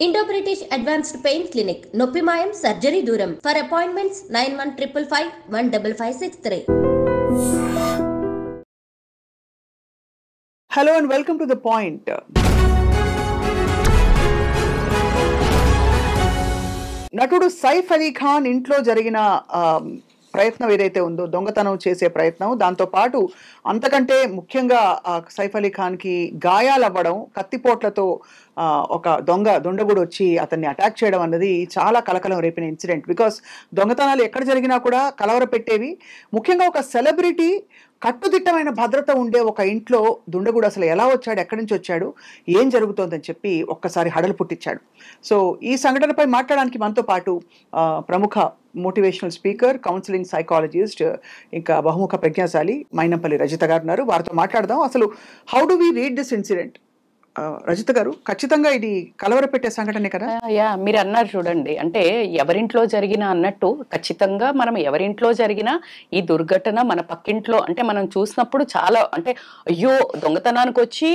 Indo-British Advanced Pain Clinic, Noppimayam Surgery Duram. For appointments 9155515563. Hello and welcome to The Point. నటుడు సైఫ్ అలీ ఖాన్ ఇంట్లో జరిగిన ప్రయత్నం ఏదైతే ఉందో దొంగతనం చేసే ప్రయత్నం, దాంతోపాటు అంతకంటే ముఖ్యంగా సైఫ్ అలీ ఖాన్కి గాయాలు అవ్వడం, కత్తిపోట్లతో ఒక దొండగుడు వచ్చి అతన్ని అటాక్ చేయడం అన్నది చాలా కలకలం రేపిన ఇన్సిడెంట్. బికాస్ దొంగతనాలు ఎక్కడ జరిగినా కూడా కలవర పెట్టేవి. ముఖ్యంగా ఒక సెలబ్రిటీ, కట్టుదిట్టమైన భద్రత ఉండే ఒక ఇంట్లో దుండగుడు అసలు ఎలా వచ్చాడు, ఎక్కడి నుంచి వచ్చాడు, ఏం జరుగుతోందని చెప్పి ఒక్కసారి హడలు పుట్టించాడు. సో ఈ సంఘటనపై మాట్లాడడానికి మనతో పాటు ప్రముఖ మోటివేషనల్ స్పీకర్, కౌన్సిలింగ్ సైకాలజిస్ట్, ఇంకా బహుముఖ ప్రజ్ఞాశాలి మైనంపల్లి రజిత గారు ఉన్నారు. వారితో మాట్లాడదాం. అసలు how do we read this incident? Rajitha garu, ఖచ్చితంగా ఇది కలవరపెట్టే సంఘటనే కదా? మీరు అన్నారు చూడండి, అంటే ఎవరింట్లో జరిగినా అన్నట్టు ఖచ్చితంగా మనం ఎవరింట్లో జరిగినా ఈ దుర్ఘటన మన పక్కింట్లో, అంటే మనం చూసినప్పుడు చాలా, అంటే అయ్యో దొంగతనానికి వచ్చి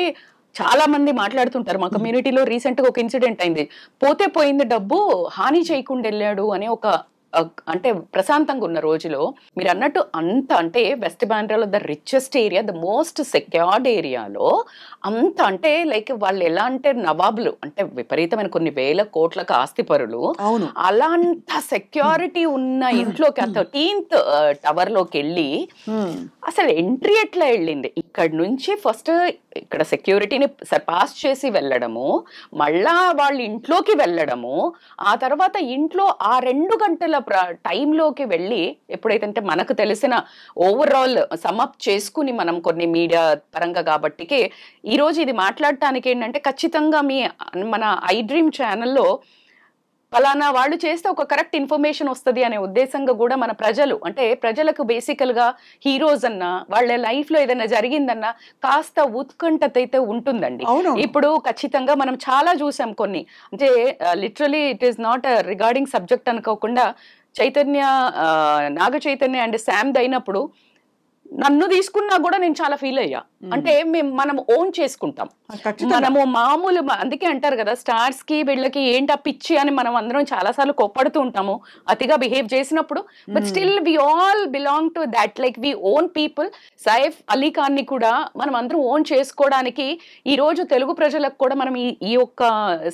చాలా మంది మాట్లాడుతుంటారు. మా కమ్యూనిటీలో రీసెంట్ గా ఒక ఇన్సిడెంట్ అయింది. పోతే పోయింది, డబ్బు హాని చేయకుండా వెళ్ళాడు అనే ఒక, అంటే ప్రశాంతంగా ఉన్న రోజులో మీరు అన్నట్టు అంత, అంటే వెస్ట్ బాండ్రాలో the richest area, the most secured ఏరియాలో అంత, అంటే లైక్ వాళ్ళు ఎలా అంటే నవాబులు, అంటే విపరీతమైన కొన్ని వేల కోట్లకు ఆస్తిపరులు, అలాంత సెక్యూరిటీ ఉన్న ఇంట్లోకి 13th టవర్ లోకి వెళ్ళి అసలు ఎంట్రీ ఎట్లా వెళ్ళింది? ఇక్కడ నుంచి ఫస్ట్ ఇక్కడ సెక్యూరిటీని సర్పాస్ చేసి వెళ్ళడము, మళ్ళా వాళ్ళ ఇంట్లోకి వెళ్ళడము, ఆ తర్వాత ఇంట్లో ఆ 2 గంటల టైంలోకి వెళ్ళి, ఎప్పుడైతే మనకు తెలిసిన ఓవరాల్ సమ్అప్ చేసుకుని మనం కొన్ని మీడియా పరంగా కాబట్టికి ఈరోజు ఇది మాట్లాడటానికి ఏంటంటే, ఖచ్చితంగా మన ఐ డ్రీమ్ ఛానల్లో ఫలానా వాళ్ళు చేస్తే ఒక కరెక్ట్ ఇన్ఫర్మేషన్ వస్తుంది అనే ఉద్దేశంగా కూడా మన ప్రజలు, అంటే ప్రజలకు బేసికల్గా హీరోస్ అన్నా వాళ్ళ లైఫ్ లో ఏదైనా జరిగిందన్నా కాస్త ఉత్కంఠత అయితే ఉంటుందండి. ఇప్పుడు ఖచ్చితంగా మనం చాలా చూసాం కొన్ని, అంటే literally it is not regarding subject అనుకోకుండా నాగ చైతన్య అండ్ శామ్ అయినప్పుడు నన్ను తీసుకున్నా కూడా నేను చాలా ఫీల్ అయ్యా. అంటే మనం ఓన్ చేసుకుంటాం, మనము మామూలు, అందుకే అంటారు కదా స్టార్స్ కి వీళ్ళకి ఏంటి ఆ పిచ్చి అని మనం అందరం చాలా సార్లు కోప్పడుతూ ఉంటాము అతిగా బిహేవ్ చేసినప్పుడు. But still we all belong to that, like we own people. Saif Ali Khan ని కూడా మనం అందరం ఓన్ చేసుకోవడానికి ఈ రోజు తెలుగు ప్రజలకు కూడా మనం ఈ యొక్క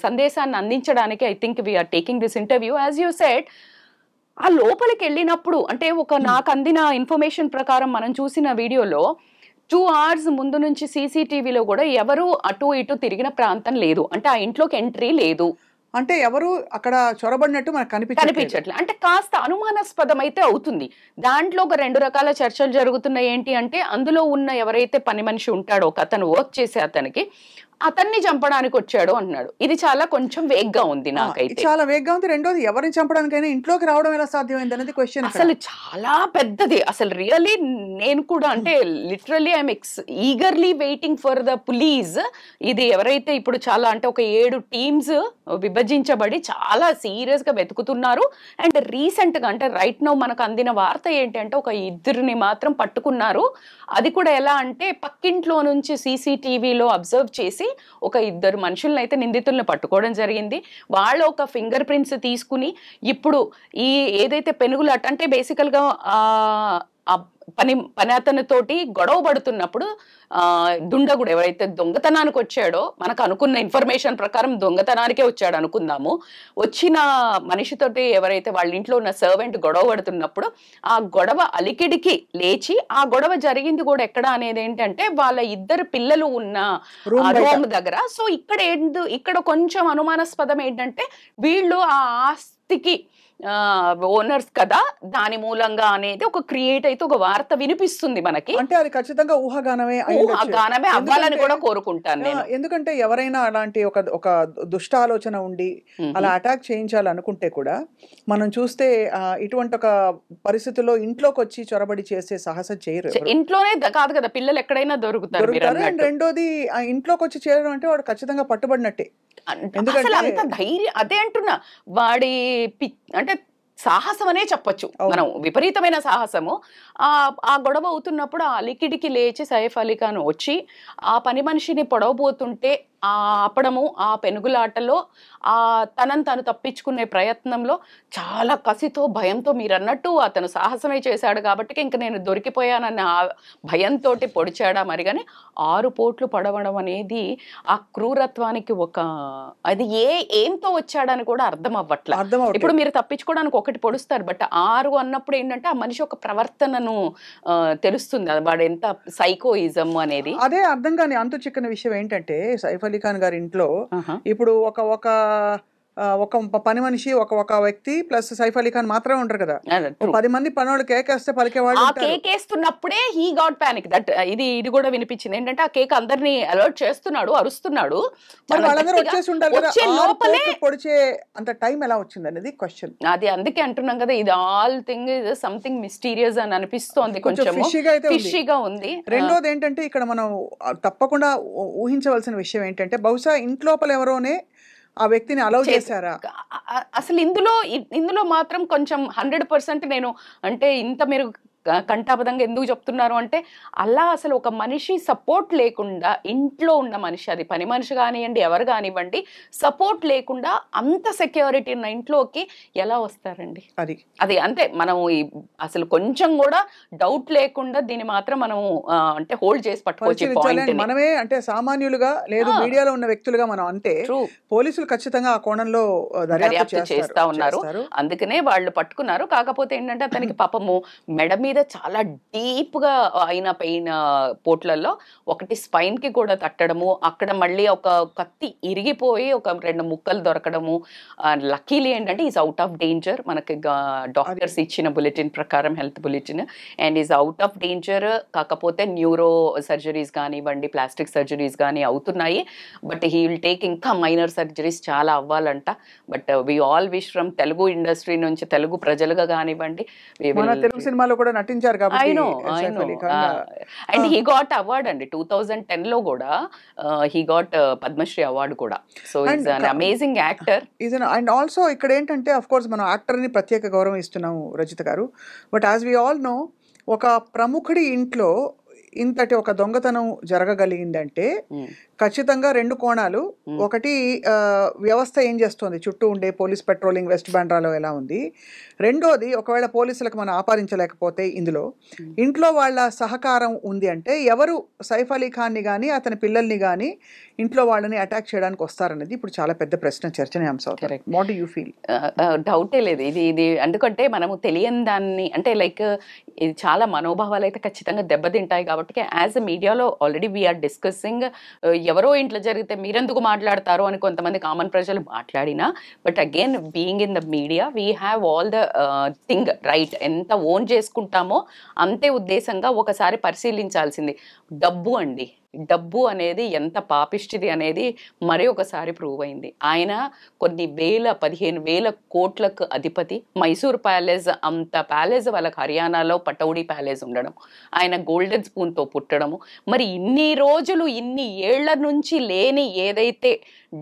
సందేశాన్ని అందించడానికి I think we're taking this interview. As you said, ఆ లోపలికి వెళ్ళినప్పుడు, అంటే నాకు అందిన ఇన్ఫర్మేషన్ ప్రకారం మనం చూసిన వీడియోలో 2 hours ముందు నుంచి సీసీటీవీలో కూడా ఎవరు అటు ఇటు తిరిగిన ప్రాంతం లేదు, అంటే ఆ ఇంట్లోకి ఎంట్రీ లేదు, అంటే ఎవరు అక్కడ చొరబడినట్టు మనకు కనిపించట్లేదు. అంటే కాస్త అనుమానాస్పదం అయితే అవుతుంది. దాంట్లో ఒక 2 రకాల చర్చలు జరుగుతున్నాయి. ఏంటి అంటే, అందులో ఉన్న ఎవరైతే పని మనిషి ఉంటాడో, ఒక అతను వర్క్ చేసే అతన్ని చంపడానికి వచ్చాడు అంటున్నాడు. ఇది చాలా కొంచెం వేగ్గా ఉంది, నాకైతే చాలా వేగ్గా ఉంది. రెండోది, ఎవరిని చంపడానికైనా ఇంట్లోకి రావడం ఎలా సాధ్యమైంది అనేది క్వశ్చన్. అసలు చాలా పెద్దది. అసలు రియల్లీ నేను కూడా, అంటే literally I'm eagerly waiting for the police. ఇది ఎవరైతే ఇప్పుడు చాలా, అంటే ఒక 7 టీమ్స్ విభజించబడి చాలా సీరియస్ గా వెతుకుతున్నారు. అండ్ రీసెంట్ గా, అంటే రైట్ నౌ మనకు అందిన వార్త ఏంటంటే ఒక 2 మాత్రం పట్టుకున్నారు. అది కూడా ఎలా అంటే, పక్కింట్లో నుంచి సీసీటీవీలో అబ్జర్వ్ చేసి ఒక 2 మనుషులను అయితే నిందితులను పట్టుకోవడం జరిగింది. వాళ్ళ ఒక ఫింగర్ ప్రింట్స్ తీసుకుని ఇప్పుడు ఈ ఏదైతే పెనుగులాట, అంటే బేసికల్ గా పని అతనితోటి గొడవ పడుతున్నప్పుడు దుండగుడు ఎవరైతే దొంగతనానికి వచ్చాడో, మనకు అనుకున్న ఇన్ఫర్మేషన్ ప్రకారం దొంగతనానికే వచ్చాడు అనుకుందాము, వచ్చిన మనిషితోటి ఎవరైతే వాళ్ళ ఇంట్లో ఉన్న సర్వెంట్ గొడవ పడుతున్నప్పుడు ఆ గొడవ అలికిడికి లేచి, ఆ గొడవ జరిగింది కూడా ఎక్కడ అనేది ఏంటంటే వాళ్ళ 2 పిల్లలు ఉన్న రూమ్ దగ్గర. సో ఇక్కడ కొంచెం అనుమానాస్పదం ఏంటంటే, వీళ్ళు ఆ ఆస్తికి ఓనర్స్ కదా, దాని మూలంగా అనేది ఒక క్రియేట్ అయితే ఒక వార్త వినిపిస్తుంది మనకి. అంటే అది ఖచ్చితంగా ఊహాగానమే అవ్వాలని కూడా కోరుకుంటాను నేను. ఎందుకంటే ఎవరైనా అలాంటి ఒక దుష్ట ఆలోచన ఉండి అలా అటాక్ చేయించాలనుకుంటే కూడా మనం చూస్తే ఇటువంటి ఒక పరిస్థితుల్లో ఇంట్లోకి వచ్చి చొరబడి చేసే సాహసం చేయరు. ఇంట్లోనే కాదు కదా, పిల్లలు ఎక్కడైనా దొరుకుతారు. రెండోది, ఇంట్లోకి వచ్చి చేరడం అంటే వాడు ఖచ్చితంగా పట్టుబడినట్టే. అసలు అంత ధైర్యం, అదే అంటున్నా, వాడి అంటే సాహసం అనే చెప్పొచ్చు మనం, విపరీతమైన సాహసము. ఆ గొడవ అవుతున్నప్పుడు ఆ అలికిడికి లేచి సైఫ్ అలీ ఖాన్ వచ్చి ఆ పని మనిషిని పొడవబోతుంటే ఆపడము, ఆ పెనుగులాటలో తనను తను తప్పించుకునే ప్రయత్నంలో చాలా కసితో భయంతో మీరు అన్నట్టు అతను సాహసమే చేశాడు కాబట్టి ఇంక నేను దొరికిపోయానన్న భయంతో పొడిచాడా మరి. కానీ 6 పోట్లు పడవడం అనేది ఆ క్రూరత్వానికి అది ఏంతో వచ్చాడని కూడా అర్థం అవ్వట్లా. ఇప్పుడు మీరు తప్పించుకోవడానికి ఒకటి పొడుస్తారు, బట్ 6 అన్నప్పుడు ఏంటంటే ఆ మనిషి ఒక ప్రవర్తనను తెలుస్తుంది, వాడు ఎంత సైకోయిజం అనేది. అదే అర్థం కాని అంతు చిక్కని విషయం ఏంటంటే సైఫ్ అలీ ఖాన్ గారి ఇంట్లో ఇప్పుడు ఒక పని మనిషి ఒక వ్యక్తి ప్లస్ సైఫ్ అలీ ఖాన్ మాత్రమే ఉంటారు కదా. 10 మంది పనోళ్ళు కేకేస్తే పలికేవాళ్ళు. ఆ కేకేస్తున్నప్పుడే హీ గాట్ పానిక్. దట్ ఇది కూడా వినిపించింది ఏంటంటే ఆ కేక్ అందరినీ అలర్ట్ చేస్తున్నాడు, అరుస్తున్నాడు. వాళ్ళందరూ వచ్చేసి ఉంటారు కదా, లోపలే పొడిచే అంత టైం ఎలా వచ్చింది అనేది క్వశ్చన్. అది అందుకే అంటున్నాం కదా, ఇది all thing is something mysterious అని అనిపిస్తోంది, కొంచెం ఫిషీగా ఉంది. రెండోది ఏంటంటే ఇక్కడ మనం తప్పకుండా ఊహించవలసిన విషయం ఏంటంటే బహుశా ఇంట్లోపల ఎవరోనే ఆ వ్యక్తిని అలౌ చేశారా అసలు. ఇందులో మాత్రం కొంచెం 100% నేను అంటే ఇంత మీరు కంఠాబద్ధంగా ఎందుకు చెప్తున్నారు అంటే అలా అసలు ఒక మనిషి సపోర్ట్ లేకుండా, ఇంట్లో ఉన్న మనిషి, అది పని మనిషి కానివ్వండి ఎవరు కానివ్వండి, సపోర్ట్ లేకుండా అంత సెక్యూరిటీ ఉన్న ఇంట్లోకి ఎలా వస్తారండి? అది అంతే. మనం అసలు కొంచెం కూడా డౌట్ లేకుండా దీన్ని మాత్రం మనం అంటే హోల్డ్ చేసి పట్టుకోవచ్చు. మనమే అంటే సామాన్యులుగా లేదు మీడియాలో ఉన్న వ్యక్తులుగా మనం అంటే పోలీసులు ఖచ్చితంగా ఆ కోణంలో దర్యాప్తు చేస్తా ఉన్నారు, అందుకనే వాళ్ళు పట్టుకున్నారు. కాకపోతే ఏంటంటే అతనికి పాపము మెడ మీద చాలా డీప్ గా అయిన పెయిన్ పోట్లలో ఒకటి స్పైన్ కి కూడా తట్టడము, అక్కడ మళ్ళీ ఒక కత్తి ఇరిగిపోయి ఒక 2 ముక్కలు దొరకడము. లక్కీలీ ఏంటంటే ఈజ్ అవుట్ ఆఫ్ డేంజర్, మనకి డాక్టర్స్ ఇచ్చిన బులెటిన్ ప్రకారం, health bulletin, and is out of danger. కాకపోతే న్యూరో సర్జరీస్ కానివ్వండి, ప్లాస్టిక్ సర్జరీస్ కానీ అవుతున్నాయి, బట్ హీ విల్ టేక్ ఇంకా మైనర్ సర్జరీస్ చాలా అవ్వాలంట. But we all wish from Telugu industry నుంచి, తెలుగు ప్రజలుగా కానివ్వండి, తెలుగు సినిమాలో కూడా నటించారు కాబట్టి. అండ్ హీ గాట్ అవార్డ్ అండి 2010 లో కూడా, హీ గాట్ పద్మశ్రీ అవార్డు కూడా. So is an amazing actor. And also ఇక్కడ ఏంటంటే అఫ్ కోర్స్ మనం యాక్టర్ ని ప్రత్యేక గౌరవం ఇస్తున్నాము Rajitha garu, but as we all know ఒక ప్రముఖుడి ఇంట్లో ఇంతటి ఒక దొంగతనం జరగగలిగిందంటే ఖచ్చితంగా 2 కోణాలు. ఒకటి వ్యవస్థ ఏం చేస్తుంది, చుట్టూ ఉండే పోలీస్ పెట్రోలింగ్ వెస్ట్ బాండ్రాలో ఎలా ఉంది. రెండోది ఒకవేళ పోలీసులకు మనం ఆపాదించలేకపోతే ఇందులో ఇంట్లో వాళ్ళ సహకారం ఉంది అంటే ఎవరు సైఫ్ అలీ ఖాన్ని కానీ అతని పిల్లల్ని కానీ ఇంట్లో వాళ్ళని అటాక్ చేయడానికి వస్తారనేది ఇప్పుడు చాలా పెద్ద ప్రశ్న, చర్చనీయాంశం. What do you feel? డౌటే లేదు ఇది ఎందుకంటే మనము తెలియని దాన్ని అంటే లైక్ ఇది చాలా మనోభావాలు అయితే ఖచ్చితంగా దెబ్బతింటాయి కాబట్టి యాజ్ అ మీడియాలో ఆల్రెడీ వీఆర్ డిస్కసింగ్. ఎవరో ఇంట్లో జరిగితే మీరెందుకు మాట్లాడతారు అని కొంతమంది కామన్ ప్రజలు మాట్లాడినా, but again being in the media we have all the thing right. ఎంత ఓన్ చేసుకుంటామో అంతే ఉద్దేశంగా ఒకసారి పరిశీలించాల్సింది. డబ్బు అండి, డబ్బు అనేది ఎంత పాపిష్టిది అనేది మరి ఒకసారి ప్రూవ్ అయింది. ఆయన కొన్ని 15,000 కోట్లకు అధిపతి. మైసూర్ ప్యాలెస్ అంత ప్యాలెస్ వాళ్ళకి హర్యానాలో పటౌడీ ప్యాలెస్ ఉండడం, ఆయన గోల్డెన్ స్పూన్తో పుట్టడము, మరి ఇన్ని రోజులు ఇన్ని ఏళ్ల నుంచి లేని ఏదైతే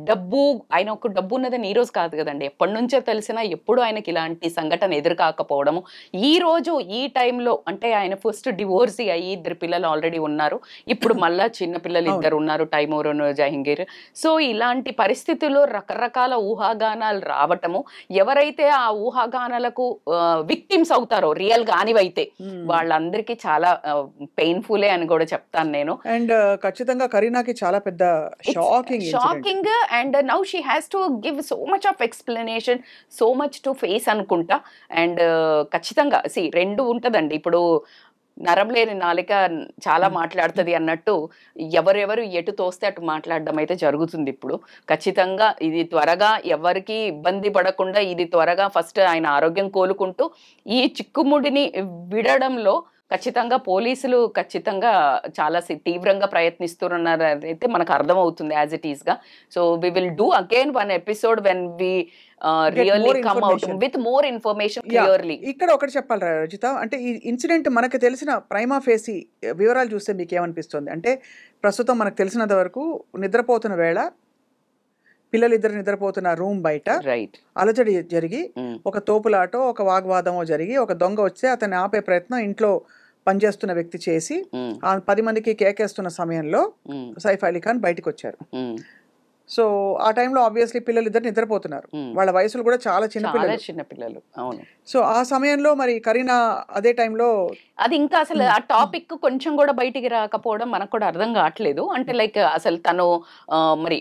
డబ్బు, ఆయన ఒక డబ్బు ఉన్నదని ఈ రోజు కాదు కదండి, ఎప్పటి నుంచో తెలిసినా ఎప్పుడు ఆయనకి ఇలాంటి సంఘటన ఎదురుకాకపోవడము. ఈ రోజు ఈ టైంలో అంటే ఆయన ఫస్ట్ డివోర్సీ అయ్యి 2 పిల్లలు ఆల్రెడీ ఉన్నారు, ఇప్పుడు మళ్ళా చిన్న పిల్లలు 2 ఉన్నారు, టైమూర్ జహంగీర్. సో ఇలాంటి పరిస్థితుల్లో రకరకాల ఊహాగానాలు రావటము, ఎవరైతే ఆ ఊహాగానాలకు విక్టిమ్స్ అవుతారో రియల్ గానివైతే వాళ్ళందరికీ చాలా పెయిన్ఫుల్ అని కూడా చెప్తాను నేను. అండ్ ఖచ్చితంగా కరీనాకి చాలా పెద్ద shocking. And now she has to give so much of explanation, so much to face అనుకుంటా. అండ్ ఖచ్చితంగా 2 ఉంటదండి. ఇప్పుడు నరం లేని నాలిక చాలా మాట్లాడుతుంది అన్నట్టు ఎవరెవరు ఎటు తోస్తే అటు మాట్లాడడం అయితే జరుగుతుంది. ఇప్పుడు ఖచ్చితంగా ఇది త్వరగా ఎవరికి ఇబ్బంది పడకుండా, ఇది త్వరగా ఫస్ట్ ఆయన ఆరోగ్యం కోలుకుంటూ ఈ చిక్కుముడిని విడడంలో ఖచ్చితంగా పోలీసులు ఖచ్చితంగా చాలా తీవ్రంగా ప్రయత్నిస్తున్నారు అయితే మనకు అర్థమవుతుంది యాజ్ ఇట్ ఈస్ గా. So we will do again one episode when we really come out with more information clearly. ఇక్కడ ఒకటి చెప్పాలి రజిత, అంటే ఈ ఇన్సిడెంట్ మనకు తెలిసిన ప్రైమా ఫేసి వివరాలు చూస్తే మీకు ఏమనిపిస్తుంది అంటే, ప్రస్తుతం మనకు తెలిసినంత వరకు నిద్రపోతున్న వేళ పిల్లలిద్దరు నిద్రపోతున్న రూమ్ బయట అలజడి జరిగి ఒక తోపులాటో ఒక వాగ్వాదమో జరిగి ఒక దొంగ వచ్చి అతన్ని ఆపే ప్రయత్నం ఇంట్లో పనిచేస్తున్న వ్యక్తి చేసి 10 మందికి కేకేస్తున్న సమయంలో సైఫ్ అలీ ఖాన్ బయటకు వచ్చారు. సో ఆ టైంలో ఆబ్వియస్లీ పిల్లలు ఇద్దరు నిద్రపోతున్నారు, వాళ్ళ వయసులు కూడా చాలా చిన్న పిల్లలు. అవును. సో ఆ సమయంలో మరి కరీనా అదే టైంలో అది ఇంకా అసలు ఆ టాపిక్ కొంచెం కూడా బయటికి రాకపోవడం మనకు కూడా అర్థం కావట్లేదు. అంటే లైక్ అసలు తను మరి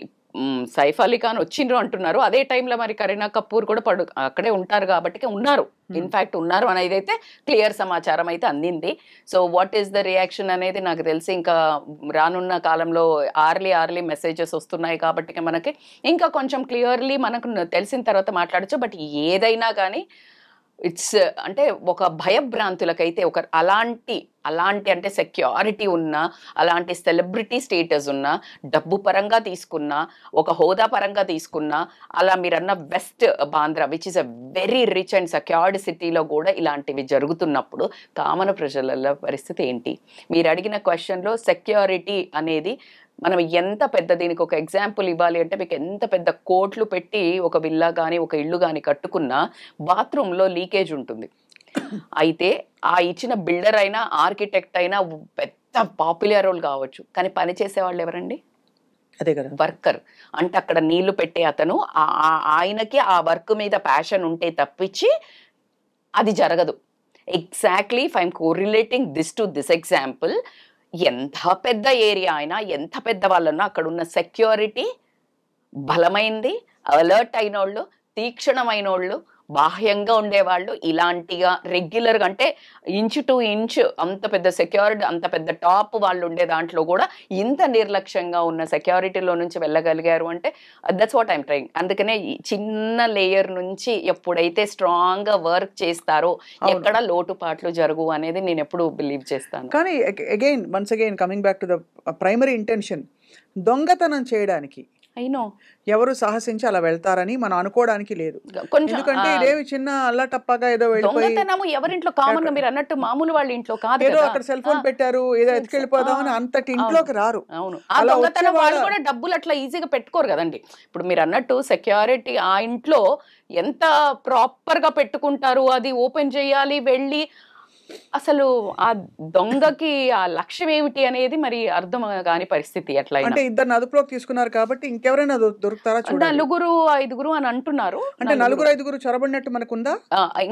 సైఫ్ అలీ ఖాన్ వచ్చిండ్రు అంటున్నారు, అదే టైంలో మరి కరీనా కపూర్ కూడా అక్కడే ఉంటారు కాబట్టి ఉన్నారు, ఇన్ఫాక్ట్ ఉన్నారు అనేది అయితే క్లియర్ సమాచారం అయితే అందింది. So what is the reaction అనేది నాకు తెలిసి ఇంకా రానున్న కాలంలో ఆర్లీ మెసేజెస్ వస్తున్నాయి కాబట్టి మనకి ఇంకా కొంచెం క్లియర్లీ మనకు తెలిసిన తర్వాత మాట్లాడచ్చు. బట్ ఏదైనా కానీ ఇట్స్ అంటే ఒక భయభ్రాంతులకైతే ఒక అలాంటి అంటే సెక్యూరిటీ ఉన్న, అలాంటి సెలబ్రిటీ స్టేటస్ ఉన్న, డబ్బు పరంగా తీసుకున్నా, ఒక హోదా పరంగా తీసుకున్నా, అలా మీరన్న west Bandra which is a very rich and secured సిటీలో కూడా ఇలాంటివి జరుగుతున్నప్పుడు కామన్ ప్రజల పరిస్థితి ఏంటి? మీరు అడిగిన క్వశ్చన్లో సెక్యూరిటీ అనేది మనం ఎంత పెద్ద, దీనికి ఒక ఎగ్జాంపుల్ ఇవ్వాలి అంటే మీకు ఎంత పెద్ద కోట్లు పెట్టి ఒక విల్లా కానీ ఒక ఇల్లు కానీ కట్టుకున్నా బాత్రూంలో లీకేజ్ ఉంటుంది. అయితే ఆ ఇచ్చిన బిల్డర్ అయినా ఆర్కిటెక్ట్ అయినా పెద్ద పాపులర్ రోల్ కావచ్చు, కానీ పని చేసేవాళ్ళు ఎవరండి? అదే కదా, వర్కర్. అంటే అక్కడ నీళ్లు పెట్టే అతను ఆయనకి ఆ వర్క్ మీద ప్యాషన్ ఉంటే తప్పించి అది జరగదు. Exactly if I'm correlating this to this example, ఎంత పెద్ద ఏరియా అయినా, ఎంత పెద్ద వాళ్ళన్నా అక్కడ ఉన్న సెక్యూరిటీ బలమైంది, అలర్ట్ అయిన వాళ్ళు, తీక్షణమైన వాళ్ళు, బాహ్యంగా ఉండేవాళ్ళు, ఇలాంటిగా రెగ్యులర్గా అంటే ఇంచ్ టు ఇంచ్ అంత పెద్ద సెక్యూరిటీ, అంత పెద్ద టాప్ వాళ్ళు ఉండే దాంట్లో కూడా ఇంత నిర్లక్ష్యంగా ఉన్న సెక్యూరిటీలో నుంచి వెళ్ళగలిగారు అంటే దట్స్ వాట్ ఐమ్ ట్రైయింగ్. అందుకనే చిన్న లేయర్ నుంచి ఎప్పుడైతే స్ట్రాంగ్గా వర్క్ చేస్తారో ఎక్కడ లోటుపాట్లు జరుగు అనేది నేను ఎప్పుడు బిలీవ్ చేస్తాను. కానీ once again coming back to the primary intention, దొంగతనం చేయడానికి అయినో ఎవరు సాహసించి అలా వెళ్తారని మనం అనుకోవడానికి లేదు. ఎందుకంటే ఇదేమి చిన్న అల్లటప్పగా ఏదో దొంగతనము ఎవరింట్లో కామన్ గా మీరు అన్నట్టు మామూలు వాళ్ళ ఇంట్లో కాదు, ఏదో అక్కడ సెల్ ఫోన్ పెట్టారు ఏదో ఎత్తుకెళ్ళిపోదామని అంతటి ఇంట్లోకి రారు. అవును, ఆ దొంగతనం వాళ్ళు కూడా డబ్బులు అట్లా ఈజీగా పెట్టుకోరు కదండి. ఇప్పుడు మీరు అన్నట్టు సెక్యూరిటీ ఆ ఇంట్లో ఎంత ప్రాపర్ గా పెట్టుకుంటారు, అది ఓపెన్ చేయాలి వెళ్ళి, అసలు ఆ దొంగకి ఆ లక్ష్యం ఏమిటి అనేది మరి అర్థం కాని పరిస్థితి. అట్లా అంటే ఇద్దరు అదుపులోకి తీసుకున్నారు కాబట్టి ఇంకెవరైనా దొరుకుతారా చూడండి. 4-5 అని అంటున్నారు. అంటే 4-5 చొరబడినట్టు మనకుందా?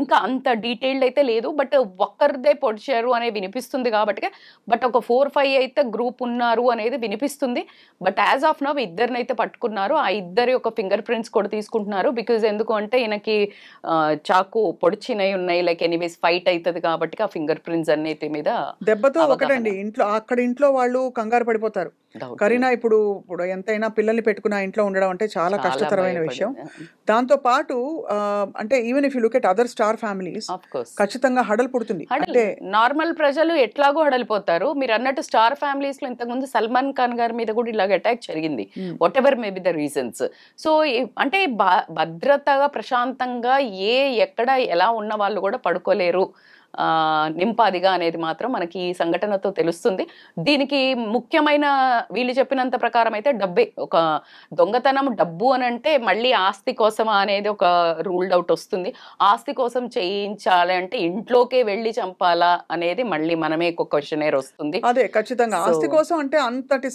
ఇంకా అంత డీటెయిల్డ్ అయితే లేదు, బట్ ఒక్కరిదే పొడిచారు అనేది వినిపిస్తుంది కాబట్టి. బట్ ఒక 4-5 అయితే గ్రూప్ ఉన్నారు అనేది వినిపిస్తుంది. బట్ యాజ్ ఆఫ్ నౌ ఇద్దరిని అయితే పట్టుకున్నారు. ఆ ఇద్దరి ఒక ఫింగర్ ప్రింట్స్ కూడా తీసుకుంటున్నారు. బికాజ్ ఎందుకు అంటే ఈయనకి చాకు పొడిచినవి ఉన్నాయి, లైక్ ఎనీవేస్ ఫైట్ అవుతుంది కాబట్టి ఆ ఫింగర్ ప్రింట్స్ అన్నిటి మీద దెబ్బతో ఒకటండి. ఇంట్లో వాళ్ళు కంగారు పడిపోతారు. కరీనా ఇప్పుడు ఎంతైనా పిల్లల్ని పెట్టుకున్న ఇంట్లో ఉండడం అంటే చాలా కష్టతరమైన విషయం. దాంతో పాటు అంటే even if you look at other star families ఖచ్చితంగా హడల్ పుడుతుంది. అంటే నార్మల్ ప్రజలు ఎట్లాగో హడలిపోతారు. మీరు అన్నట్టు స్టార్ ఫ్యామిలీస్ లో ఇంతకుముందు సల్మాన్ ఖాన్ గారి మీద కూడా ఇలాగ అటాక్ జరిగింది, what ever may be the reasons. So అంటే భద్రతగా ప్రశాంతంగా ఎక్కడ ఎలా ఉన్న వాళ్ళు కూడా పడుకోలేరు నింపాదిగా అనేది మాత్రం మనకి ఈ సంఘటనతో తెలుస్తుంది. దీనికి ముఖ్యమైన వీళ్ళు చెప్పినంత ప్రకారం అయితే డబ్బే. ఒక దొంగతనం డబ్బు అని అంటే మళ్ళీ ఆస్తి కోసమా అనేది ఒక రూల్డ్ అవుట్ వస్తుంది. ఆస్తి కోసం చేయించాలి అంటే ఇంట్లోకే వెళ్ళి చంపాలా అనేది మళ్ళీ మనమే ఒక క్వశ్చనర్ వస్తుంది. అదే ఖచ్చితంగా ఆస్తి కోసం అంటే అంతటి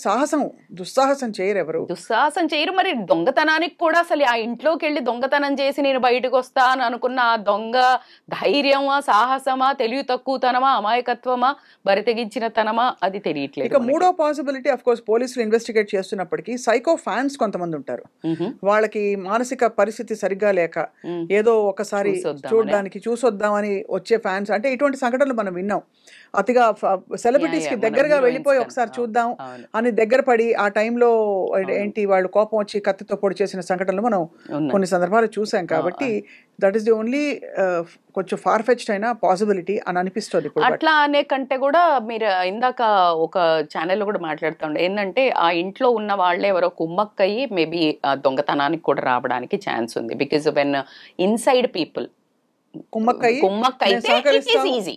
దుస్సాహసం చేయరు ఎవరు, దుస్సాహసం చేయరు. మరి దొంగతనానికి కూడా అసలు ఆ ఇంట్లోకి వెళ్ళి దొంగతనం చేసి నేను బయటకు వస్తా అని అనుకున్న ఆ దొంగ ధైర్యమా, సాహసమా, తెలివి తక్కువతనమా, అమాయకత్వమా, బరితెగించిన తనమా అది తెలియట్లేదు. ఇక మూడో పాసిబిలిటీ ఆఫ్ కోర్స్ పోలీసులు ఇన్వెస్టిగేట్ చేస్తున్నప్పటికీ సైకో ఫ్యాన్స్ కొంతమంది ఉంటారు. వాళ్ళకి మానసిక పరిస్థితి సరిగ్గా లేక ఏదో ఒకసారి చూడడానికి చూసొద్దామని వచ్చే ఫ్యాన్స్. అంటే ఇటువంటి సంఘటనలు మనం విన్నాం. అతిగా సెలబ్రిటీస్ కి దగ్గరగా వెళ్ళిపోయి ఒకసారి చూద్దాం అని దగ్గర పడి ఆ టైంలో ఏంటి వాళ్ళు కోపం వచ్చి కత్తితో పొడి చేసిన సంఘటనలు మనం కొన్ని సందర్భాలు చూసాం. కాబట్టి దట్ ఈస్ ది ఓన్లీ కొంచెం ఫార్ ఫెచ్డ్ అయిన పాసిబిలిటీ అని అనిపిస్తుంది. అట్లా అనే కంటే కూడా మీరు ఇందాక ఒక ఛానల్లో కూడా మాట్లాడుతుండే ఏంటంటే ఆ ఇంట్లో ఉన్న వాళ్ళే ఎవరో కుమ్మక్కయ్యి మేబీ దొంగతనానికి కూడా రావడానికి ఛాన్స్ ఉంది. బికాజ్ వెన్ ఇన్సైడ్ పీపుల్ కుమ్మక్కైతే ఇట్ ఈస్ ఈజీ.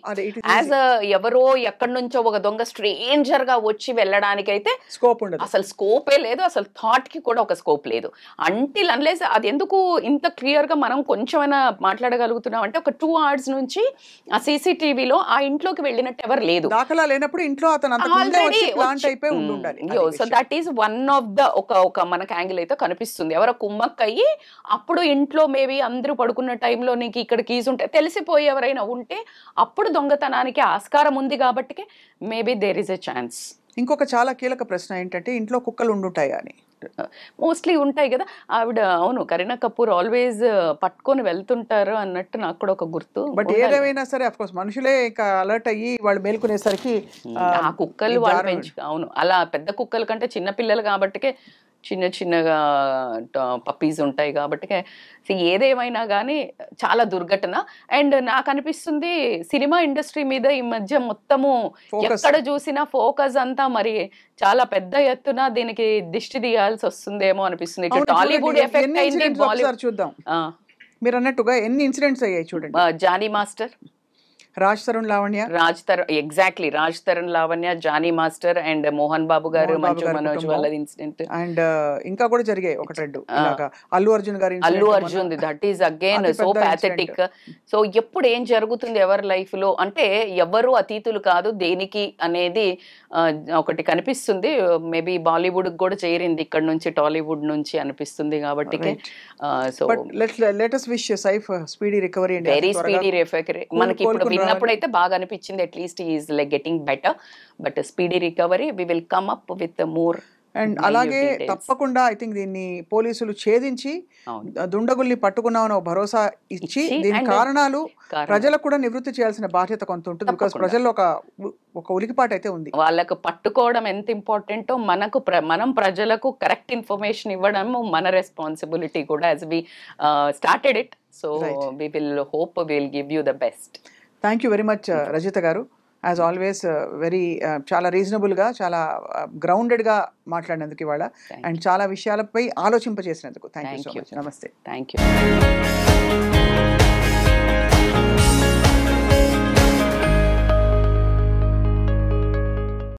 యాజ్ ఎవరో ఎక్కడి నుంచో ఒక దొంగ స్ట్రేంజర్ గా వచ్చి వెళ్ళడానికైతే స్కోప్ ఉండదు, అసలు స్కోపే లేదు, అసలు థాట్ కి కూడా ఒక స్కోప్ లేదు. అంటిల్ అన్లెస్ అది ఎందుకు ఇంత క్లియర్ గా మనం కొంచెమైనా మాట్లాడగలుగుతున్నాం అంటే ఒక 2 hours నుంచి ఆ సీసీటీవీలో ఆ ఇంట్లోకి వెళ్ళినట్టు ఎవరు లేదు, దాఖలా లేనప్పుడు ఇంట్లో అతను so that is one of the ఒక మనకు యాంగిల్ అయితే కనిపిస్తుంది. ఎవరో కుమ్మక్కయ్యి అప్పుడు ఇంట్లో మేబీ అందరూ పడుకున్న టైంలో నీకు ఇక్కడ కీస్ ఉంటే తెలిసిపోయి ఎవరైనా ఉంటే అప్పుడు దొంగతనానికి ఆస్కారం ఉంది కాబట్టి maybe there is a chance. ఇంకొక చాలా కీలక ప్రశ్న ఏంటంటే ఇంట్లో కుక్కలు ఉండుంటాయా అని. మోస్ట్లీ ఉంటాయి కదా ఆవిడ. అవును, కరీనా కపూర్ ఆల్వేస్ పట్టుకొని వెళ్తుంటారు అన్నట్టు నాకు కూడా ఒక గుర్తు. బట్ ఏదేమైనా సరే అఫ్ కోర్స్ మనుషులే ఇక అలర్ట్ అయ్యి వాళ్ళు మేల్కొనేసరికి ఆ కుక్కలు వాళ్ళు అవును, అలా పెద్ద కుక్కల కంటే చిన్న పిల్లలు కాబట్టికే చిన్నగా పప్పీస్ ఉంటాయి కాబట్టి ఏదేమైనా కానీ చాలా దుర్ఘటన. అండ్ నాకు అనిపిస్తుంది సినిమా ఇండస్ట్రీ మీద ఈ మధ్య మొత్తము ఎక్కడ చూసినా ఫోకస్ అంతా మరి చాలా పెద్ద ఎత్తున దీనికి దిష్టి తీయాల్సి వస్తుందేమో అనిపిస్తుంది. టాలీవుడ్ ఎఫెక్ట్ అయింది, బాలీవుడ్. చూద్దాం మీరు అన్నట్టుగా ఎన్ని ఇన్సిడెంట్స్ అయ్యాయి చూడండి. Jani Master, Raj Tarun Lavanya, exactly Raj Tarun Lavanya, Jani Master and Mohan Babu garu, Manchu Manoj వాళ్ళ ఇన్సిడెంట్. అండ్ ఇంకా కూడా జరిగాయి ఒకటి రెండు. అల్లు అర్జున్ గారి, Allu Arjun that is again so pathetic. So ఎప్పుడు ఏం జరుగుతుంది ఎవరి లైఫ్ లో అంటే ఎవరు అతీతులు కాదు దేనికి అనేది ఒకటి కనిపిస్తుంది. మేబీ బాలీవుడ్ కూడా చేరింది ఇక్కడ నుంచి, టాలీవుడ్ నుంచి అనిపిస్తుంది కాబట్టి. So let us wish Saif speedy recovery and very speedy recovery. మనకి ఇప్పుడు విన్నప్పుడు అయితే బాగా అనిపించింది at least he is like getting better, but speedy recovery we will come up with more. And అలాగే తప్పకుండా ఐ థింక్ దీన్ని పోలీసులు ఛేదించి దుండగుల్ని పట్టుకున్నామని భరోసా ఇచ్చి దీని కారణాలు ప్రజలకు కూడా నివృత్తి చేయాల్సిన బాధ్యత కొంత ఉంటుంది. బికాస్ ప్రజల్లో ఒక ఉలికిపాటు అయితే ఉంది. వాళ్ళకు పట్టుకోవడం ఎంత ఇంపార్టెంటో మనం ప్రజలకు కరెక్ట్ ఇన్ఫర్మేషన్ ఇవ్వడం మన రెస్పాన్సిబిలిటీ కూడా, as we started it. So we will hope we will give you the best. Thank you very much Rajitha garu. As always very చాలా రీజనబుల్గా, చాలా గ్రౌండెడ్గా మాట్లాడినందుకు ఇవాళ, అండ్ చాలా విషయాలపై ఆలోచింపజేసినందుకు థ్యాంక్ యూ సో మచ్. నమస్తే. Thank you.